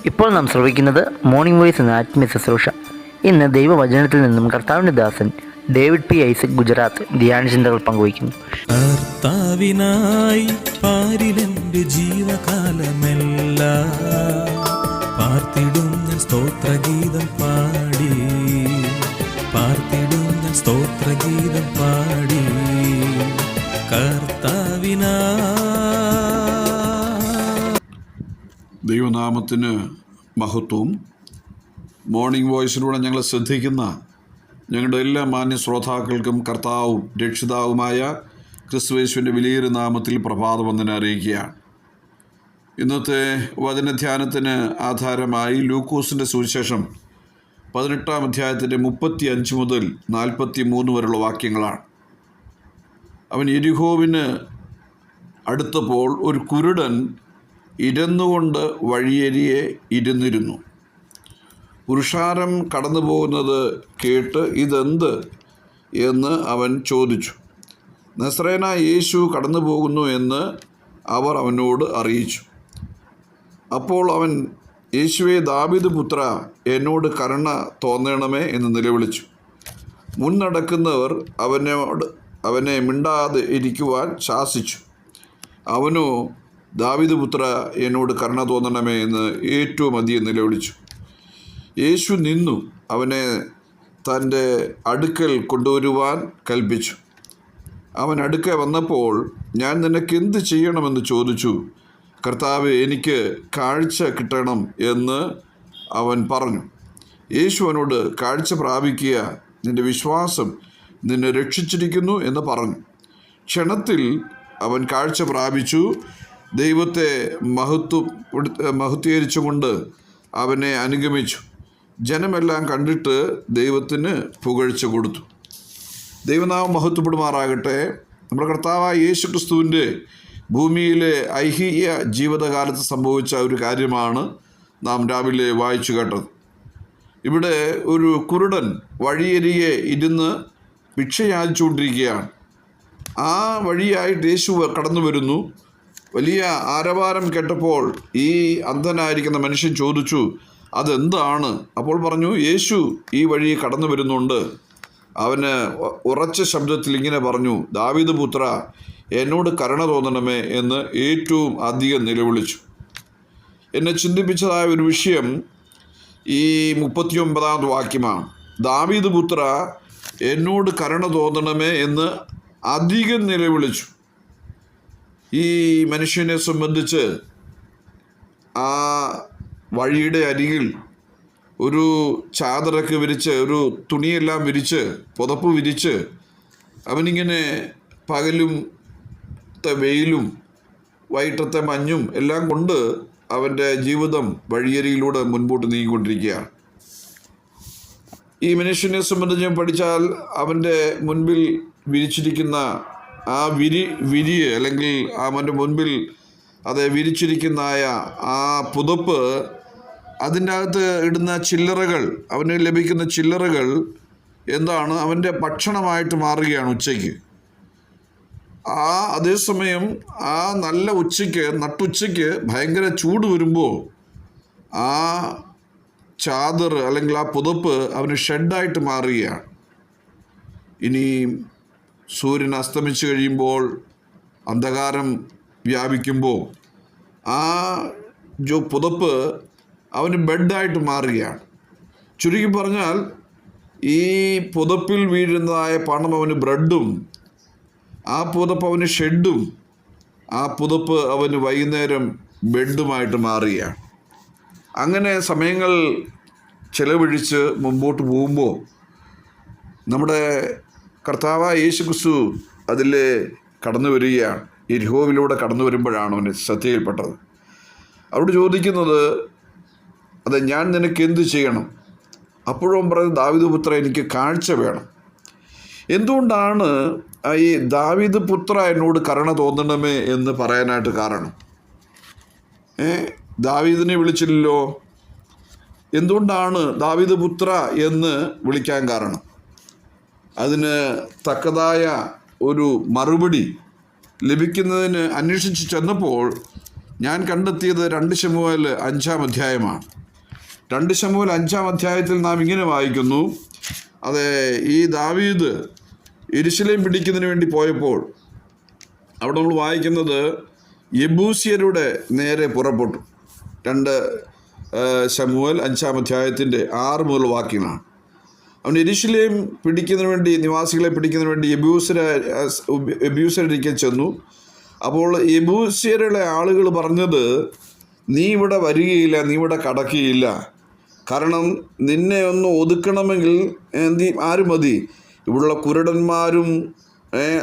ഇപ്പോൾ നാം ശ്രവിക്കുന്നത് morning voice എന്ന ആത്മീയ ശുശ്രൂഷ. ഇന്ന് ദൈവവചനത്തിൽ നിന്നും കർത്താവിൻ്റെ ദാസൻ ഡേവിഡ് പി ഐസക് ഗുജറാത്ത് ധ്യാനചിന്തകൾ പങ്കുവയ്ക്കുന്നു. കർത്താവിനായി പാരിലെന്റെ ജീവകാലമെല്ലാം പാർത്തിടുന്ന സ്തോത്രഗീതം പാടി, പാർത്തിടുന്ന സ്തോത്രഗീതം പാടി കർത്താവിനാ. ദൈവനാമത്തിന് മഹത്വം. മോർണിംഗ് വോയിസിലൂടെ ഞങ്ങൾ ശ്രദ്ധിക്കുന്ന ഞങ്ങളുടെ എല്ലാ മാന്യ ശ്രോതാക്കൾക്കും കർത്താവും രക്ഷിതാവുമായ ക്രിസ്തുയേശുവിൻ്റെ വിലയേറിയ നാമത്തിൽ പ്രഭാതവന്ദനം അറിയിക്കുകയാണ്. ഇന്നത്തെ വചനധ്യാനത്തിന് ആധാരമായി ലൂക്കോസിൻ്റെ സുവിശേഷം 18-ാം അധ്യായത്തിൻ്റെ 35 മുതൽ 43 വരെയുള്ള വാക്യങ്ങളാണ്. അവൻ യെരിഹോവിന് അടുത്തപ്പോൾ ഒരു കുരുടൻ ഇരുന്നുകൊണ്ട് വഴിയരിയെ ഇരുന്നിരുന്നു. പുരുഷാരം കടന്നു പോകുന്നത് കേട്ട് ഇതെന്ത് എന്ന് അവൻ ചോദിച്ചു. നസറേനായ യേശു കടന്നു പോകുന്നു എന്ന് അവർ അവനോട് അറിയിച്ചു. അപ്പോൾ അവൻ, യേശുവേ, ദാവീദ് പുത്ര, എന്നോട് കരുണ തോന്നണമേ എന്ന് നിലവിളിച്ചു. മുൻ നടക്കുന്നവർ അവനെ മിണ്ടാതെ ഇരിക്കുവാൻ ശാസിച്ചു. അവനോ, ദാവീദ് പുത്ര, എന്നോട് കരുണ തോന്നണമേ എന്ന് ഏറ്റവും അധികം നിലവിളിച്ചു. യേശു നിന്നു അവനെ തൻ്റെ അടുക്കൽ കൊണ്ടുവരുവാൻ കൽപ്പിച്ചു. അവൻ അടുക്കൽ വന്നപ്പോൾ, ഞാൻ നിനക്ക് എന്ത് ചെയ്യണമെന്ന് ചോദിച്ചു. കർത്താവേ, എനിക്ക് കാഴ്ച കിട്ടണം എന്ന് അവൻ പറഞ്ഞു. യേശു അവനോട്, കാഴ്ച പ്രാപിക്കുക, നിൻ്റെ വിശ്വാസം നിന്നെ രക്ഷിച്ചിരിക്കുന്നു എന്ന് പറഞ്ഞു. ക്ഷണത്തിൽ അവൻ കാഴ്ച പ്രാപിച്ചു. ദൈവത്തെ മഹത്വീകരിച്ചുകൊണ്ട് അവനെ അനുഗമിച്ചു. ജനമെല്ലാം കണ്ടിട്ട് ദൈവത്തിന് പുകഴ്ച കൊടുത്തു. ദൈവനാമം മഹത്വപ്പെടുമാറാകട്ടെ. നമ്മുടെ കർത്താവായ യേശു ക്രിസ്തുവിൻ്റെ ഭൂമിയിലെ ഐഹിക ജീവിതകാലത്ത് സംഭവിച്ച ഒരു കാര്യമാണ് നാം രാവിലെ വായിച്ചു കേട്ടത്. ഇവിടെ ഒരു കുരുടൻ വഴിയരികെ ഇരുന്ന് ഭിക്ഷ യാചിച്ചുകൊണ്ടിരിക്കുകയാണ്. ആ വഴിയായിട്ട് യേശു കടന്നു വരുന്നു. വലിയ ആരവാരം കേട്ടപ്പോൾ ഈ അന്ധനായിരിക്കുന്ന മനുഷ്യൻ ചോദിച്ചു, അതെന്താണ്? അപ്പോൾ പറഞ്ഞു, യേശു ഈ വഴി കടന്നു വരുന്നുണ്ട്. അവന് ഉറച്ച ശബ്ദത്തിൽ ഇങ്ങനെ പറഞ്ഞു, ദാവീദ് പുത്ര, എന്നോട് കരുണ തോന്നണമേ എന്ന് ഏറ്റവും അധികം നിലവിളിച്ചു. എന്നെ ചിന്തിപ്പിച്ചതായ ഒരു വിഷയം ഈ 39-ാമത് വാക്യമാണ്. ദാവീദ് പുത്ര, എന്നോട് കരുണ തോന്നണമേ എന്ന് അധികം നിലവിളിച്ചു. ഈ മനുഷ്യനെ സംബന്ധിച്ച് ആ വഴിയുടെ അരികിൽ ഒരു ചാദറൊക്കെ വിരിച്ച്, ഒരു തുണിയെല്ലാം വിരിച്ച്, പുതപ്പ് വിരിച്ച്, അവനിങ്ങനെ പകലും വെയിലും വൈകിട്ടത്തെ മഞ്ഞും എല്ലാം കൊണ്ട് അവൻ്റെ ജീവിതം വഴിയരിയിലൂടെ മുൻപോട്ട് നീങ്ങിക്കൊണ്ടിരിക്കുകയാണ്. ഈ മനുഷ്യനെ സംബന്ധിച്ച് പഠിച്ചാൽ അവൻ്റെ മുൻപിൽ വിരിച്ചിരിക്കുന്ന ആ വിരിയെ അല്ലെങ്കിൽ അവൻ്റെ മുൻപിൽ അത് വിരിച്ചിരിക്കുന്നതായ ആ പുതപ്പ്, അതിൻ്റെ അകത്ത് ഇടുന്ന ചില്ലറകൾ, അവന് ലഭിക്കുന്ന ചില്ലറകൾ എന്താണ്? അവൻ്റെ ഭക്ഷണമായിട്ട് മാറുകയാണ് ഉച്ചയ്ക്ക്. അതേസമയം ആ നല്ല ഉച്ചയ്ക്ക്, നട്ടുച്ചയ്ക്ക് ഭയങ്കര ചൂട് വരുമ്പോൾ ആ ചാദർ അല്ലെങ്കിൽ ആ പുതപ്പ് അവന് ഷെഡായിട്ട് മാറുകയാണ്. ഇനി സൂര്യൻ അസ്തമിച്ച് കഴിയുമ്പോൾ, അന്ധകാരം വ്യാപിക്കുമ്പോൾ ആ പുതപ്പ് അവന് ബെഡായിട്ട് മാറുകയാണ്. ചുരുക്കി പറഞ്ഞാൽ ഈ പുതപ്പിൽ വീഴുന്നതായ പണം അവന് ബ്രെഡും, ആ പുതപ്പ് അവന് ഷെഡും, ആ പുതപ്പ് അവന് വൈകുന്നേരം ബെഡുമായിട്ട് മാറുകയാണ്. അങ്ങനെ സമയങ്ങൾ ചെലവഴിച്ച് മുമ്പോട്ട് പോകുമ്പോൾ നമ്മുടെ കർത്താവായ യേശു ക്രിസ്തു അതിൽ കടന്നു വരികയാണ്. യെരിഹോവിലൂടെ കടന്നു വരുമ്പോഴാണ് അവന് ശ്രദ്ധയിൽപ്പെട്ടത്. അവിടെ ചോദിക്കുന്നത്, അത് ഞാൻ നിനക്ക് എന്ത് ചെയ്യണം? അപ്പോഴും പറഞ്ഞു, ദാവീദ് പുത്ര, എനിക്ക് കാഴ്ച വേണം. എന്തുകൊണ്ടാണ് ഈ ദാവീദ് പുത്ര, എന്നോട് കരുണ തോന്നണമേ എന്ന് പറയാനായിട്ട് കാരണം? ദാവീദിനെ വിളിച്ചില്ലല്ലോ. എന്തുകൊണ്ടാണ് ദാവീദ് പുത്ര എന്ന് വിളിക്കാൻ കാരണം? അതിന് തക്കതായ ഒരു മറുപടി ലഭിക്കുന്നതിന് അന്വേഷിച്ച് ചെന്നപ്പോൾ ഞാൻ കണ്ടെത്തിയത് 2 ശമൂവേൽ 5-ാം അധ്യായമാണ്. 2 ശമൂവേൽ 5-ാം അധ്യായത്തിൽ നാം ഇങ്ങനെ വായിക്കുന്നു. ഈ ദാവീദ് യെരൂശലേം പിടിക്കുന്നതിന് വേണ്ടി പോയപ്പോൾ അവിടെ നമ്മൾ വായിക്കുന്നത് യെബൂസ്യരുടെ നേരെ പുറപ്പെട്ടു. 2 ശമൂവേൽ 5-ാം അധ്യായത്തിൻ്റെ 6 മുതൽ വാക്യങ്ങളാണ്. അവൻ യെരൂശലേം പിടിക്കുന്നതിന് വേണ്ടി, നിവാസികളെ പിടിക്കുന്നതിന് വേണ്ടി യെബൂസ്യരിലേക്ക് ചെന്നു. അപ്പോൾ യെബൂസ്യരുടെ ആളുകൾ പറഞ്ഞത്, നീ ഇവിടെ വരികയില്ല, നീ ഇവിടെ കടക്കുകയില്ല. കാരണം നിന്നെ ഒന്ന് ഒതുക്കണമെങ്കിൽ ആര് മതി? ഇവിടെയുള്ള കുരുടന്മാരും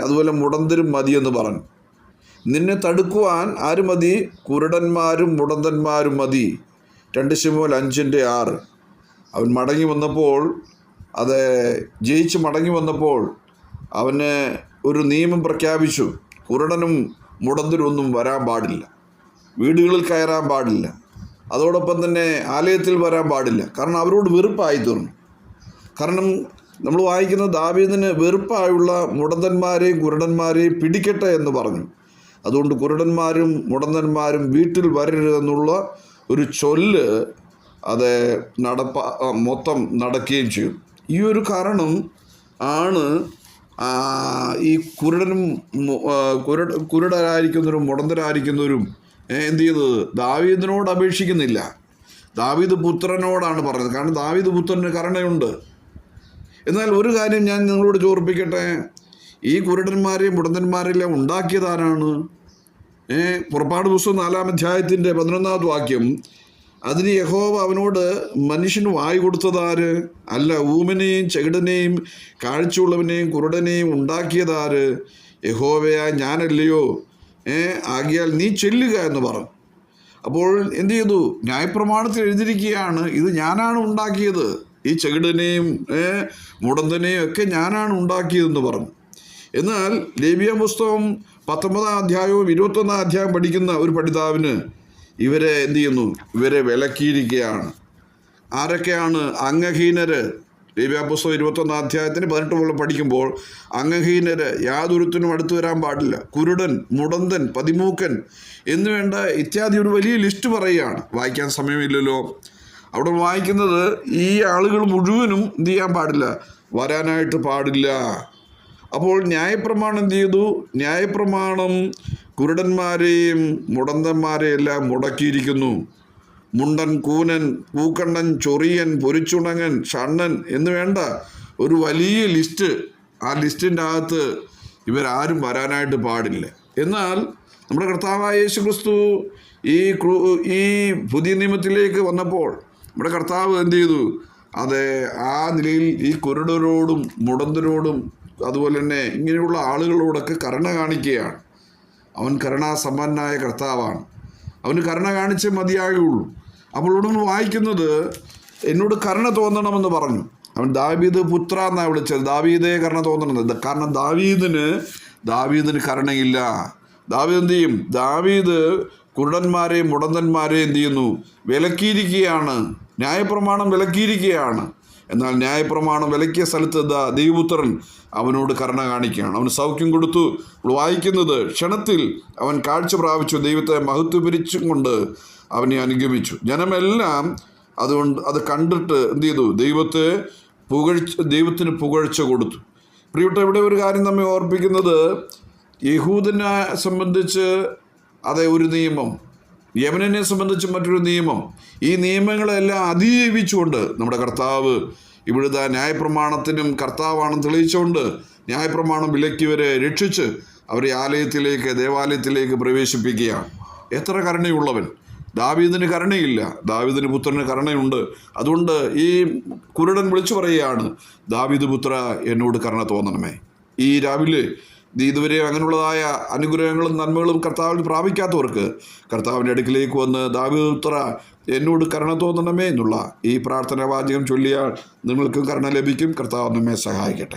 അതുപോലെ മുടന്തരും മതിയെന്ന് പറഞ്ഞു. നിന്നെ തടുക്കുവാൻ ആര് മതി? കുരുടന്മാരും മുടന്തന്മാരും മതി. 2 ശമൂവേൽ 5:6. അവൻ മടങ്ങി വന്നപ്പോൾ, ജയിച്ച് മടങ്ങി വന്നപ്പോൾ അവന് ഒരു നിയമം പ്രഖ്യാപിച്ചു. കുരുടനും മുടന്തരും ഒന്നും വരാൻ പാടില്ല, വീടുകളിൽ കയറാൻ പാടില്ല, അതോടൊപ്പം തന്നെ ആലയത്തിൽ വരാൻ പാടില്ല. കാരണം അവരോട് വെറുപ്പായി തീർന്നു. കാരണം നമ്മൾ വായിക്കുന്ന ദാവീദിന് വെറുപ്പായുള്ള മുടന്തന്മാരെയും കുരുടന്മാരെയും പിടിക്കട്ടെ എന്ന് പറഞ്ഞു. അതുകൊണ്ട് കുരുടന്മാരും മുടന്തന്മാരും വീട്ടിൽ വരരുതെന്നുള്ള ഒരു ചൊല്ല് മൊത്തം നടക്കുകയും ചെയ്യും. ഈ ഒരു കാരണം ആണ് ഈ കുരുടരായിരിക്കുന്നവരും മുടന്തരായിരിക്കുന്നവരും എന്ത് ചെയ്തത്? ദാവീദിനോട് അപേക്ഷിക്കുന്നില്ല, ദാവീദ് പുത്രനോടാണ് പറഞ്ഞത്. കാരണം ദാവീദ് പുത്രന് കരുണയുണ്ട്. എന്നാൽ ഒരു കാര്യം ഞാൻ നിങ്ങളോട് ചോർപ്പിക്കട്ടെ, ഈ കുരുടന്മാരെയും മുടന്തന്മാരെല്ലാം ഉണ്ടാക്കിയതാരാണ്? പുറപ്പാട് പുസ്തകം 4-ാം അധ്യായത്തിൻ്റെ 11-ാമത്തെ വാക്യം, അതിന് യഹോവ അവനോട്, മനുഷ്യന് വായു കൊടുത്തതാര്? അല്ല, ഊമനെയും ചെകിടനെയും കാഴ്ചയുള്ളവനെയും കുരുടനെയും ഉണ്ടാക്കിയതാര്? യഹോവയായ ഞാനല്ലയോ? ആകിയാൽ നീ ചെല്ലുക എന്ന് പറഞ്ഞു. അപ്പോൾ എന്ത് ചെയ്തു? ന്യായപ്രമാണത്തിൽ എഴുതിയിരിക്കുകയാണ്, ഇത് ഞാനാണ് ഉണ്ടാക്കിയത്, ഈ ചെകിടനെയും മുടന്തനെയും ഒക്കെ ഞാനാണ് ഉണ്ടാക്കിയതെന്ന് പറഞ്ഞു. എന്നാൽ ലേവ്യ പുസ്തകം 19-ാം അധ്യായവും 21-ാം അധ്യായം പഠിക്കുന്ന ഒരു പഠിതാവിന് ഇവരെ എന്ത് ചെയ്യുന്നു? ഇവരെ വിലക്കിയിരിക്കുകയാണ്. ആരൊക്കെയാണ്? അംഗഹീനര്. ലേവ്യ പുസ്തകം 21-ാം അധ്യായത്തിന് 18 മുതൽ പഠിക്കുമ്പോൾ അംഗഹീനര്, യാതൊരുത്തിനും അടുത്ത് വരാൻ പാടില്ല, കുരുടൻ, മുടന്തൻ, പതിമൂക്കൻ എന്നുവേണ്ട ഇത്യാദി ഒരു വലിയ ലിസ്റ്റ് പറയുകയാണ്. വായിക്കാൻ സമയമില്ലല്ലോ. അവിടെ വായിക്കുന്നത് ഈ ആളുകൾ മുഴുവനും എന്ത് ചെയ്യാൻ പാടില്ല? വരാനായിട്ട് പാടില്ല. അപ്പോൾ ന്യായപ്രമാണം എന്ത് ചെയ്തു? ന്യായപ്രമാണം കുരുടന്മാരെയും മുടന്തന്മാരെയും എല്ലാം മുടക്കിയിരിക്കുന്നു. മുണ്ടൻ, കൂനൻ, പൂക്കണ്ണൻ, ചൊറിയൻ, പൊരിച്ചുണങ്ങൻ, ഷണ്ണൻ എന്ന് വേണ്ട ഒരു വലിയ ലിസ്റ്റ്. ആ ലിസ്റ്റിൻ്റെ അകത്ത് ഇവരാരും വരാനായിട്ട് പാടില്ല. എന്നാൽ നമ്മുടെ കർത്താവായ യേശു ക്രിസ്തു ഈ പുതിയ നിയമത്തിലേക്ക് വന്നപ്പോൾ നമ്മുടെ കർത്താവ് എന്ത് ചെയ്തു? ആ നിലയിൽ ഈ കുരുടരോടും മുടന്തരോടും അതുപോലെ തന്നെ ഇങ്ങനെയുള്ള ആളുകളോടൊക്കെ കരുണ കാണിക്കുകയാണ്. അവൻ കരുണാസമ്പന്നനായ കർത്താവാണ്. അവന് കരുണ കാണിച്ചേ മതിയാകുള്ളൂ. അപ്പോൾ ഇവിടെ നിന്ന് വായിക്കുന്നത്, എന്നോട് കരുണ തോന്നണമെന്ന് പറഞ്ഞു. അവൻ ദാവീദ് പുത്ര എന്നാണ് വിളിച്ചത്. ദാവീദേ കരുണ തോന്നണമെന്ന്. കാരണം ദാവീദിന് കരുണയില്ല. ദാവീദ് എന്ത് ചെയ്യും? ദാവീദ് കുരുടന്മാരെയും മുടന്തന്മാരെയും എന്ത് ചെയ്യുന്നു? വിലക്കിയിരിക്കുകയാണ്. ന്യായപ്രമാണം വിലക്കിയിരിക്കുകയാണ്. എന്നാൽ ന്യായപ്രമാണം വിലക്കിയ സ്ഥലത്ത് ദൈവപുത്രൻ അവനോട് കരുണ കാണിക്കുകയാണ്. അവന് സൗഖ്യം കൊടുത്തു. വായിക്കുന്നത്, ക്ഷണത്തിൽ അവൻ കാഴ്ച പ്രാപിച്ചു, ദൈവത്തെ മഹത്വീകരിച്ചും കൊണ്ട് അവനെ അനുഗമിച്ചു. ജനമെല്ലാം അത് കണ്ടിട്ട് എന്ത് ചെയ്തു? ദൈവത്തിന് പുകഴ്ച കൊടുത്തു. പ്രിയപ്പെട്ട, ഇവിടെ ഒരു കാര്യം നമ്മെ ഓർപ്പിക്കുന്നത്, യഹൂദനെ സംബന്ധിച്ച് ഒരു നിയമം, യമനെ സംബന്ധിച്ച് മറ്റൊരു നിയമം. ഈ നിയമങ്ങളെല്ലാം അതിജീവിച്ചുകൊണ്ട് നമ്മുടെ കർത്താവ് ഇവിടുത്തെ ന്യായപ്രമാണത്തിനും കർത്താവാണെന്ന് തെളിയിച്ചുകൊണ്ട് ന്യായപ്രമാണം വിലക്കിയവരെ രക്ഷിച്ച് അവരെ ദേവാലയത്തിലേക്ക് പ്രവേശിപ്പിക്കുകയാണ്. എത്ര കരുണയുള്ളവൻ! ദാവീദിന് കരുണയില്ല, ദാവീദിന് പുത്രന് കരുണയുണ്ട്. അതുകൊണ്ട് ഈ കുരുടൻ വിളിച്ചു പറയുകയാണ്, ദാവീദ് പുത്ര, എന്നോട് കരുണ തോന്നണമേ. ഈ രാവിലെ ഇതുവരെ അങ്ങനെയുള്ളതായ അനുഗ്രഹങ്ങളും നന്മകളും കർത്താവിൽ പ്രാപിക്കാത്തവർക്ക് കർത്താവിൻ്റെ അടുക്കിലേക്ക് വന്ന്, ദാവീദ് പുത്ര, എന്നോട് കരുണ തോന്നണമേ എന്നുള്ള ഈ പ്രാർത്ഥനാവാചകം ചൊല്ലിയാൽ നിങ്ങൾക്കും കരുണ ലഭിക്കും. കർത്താവ് നമ്മെ സഹായിക്കട്ടെ.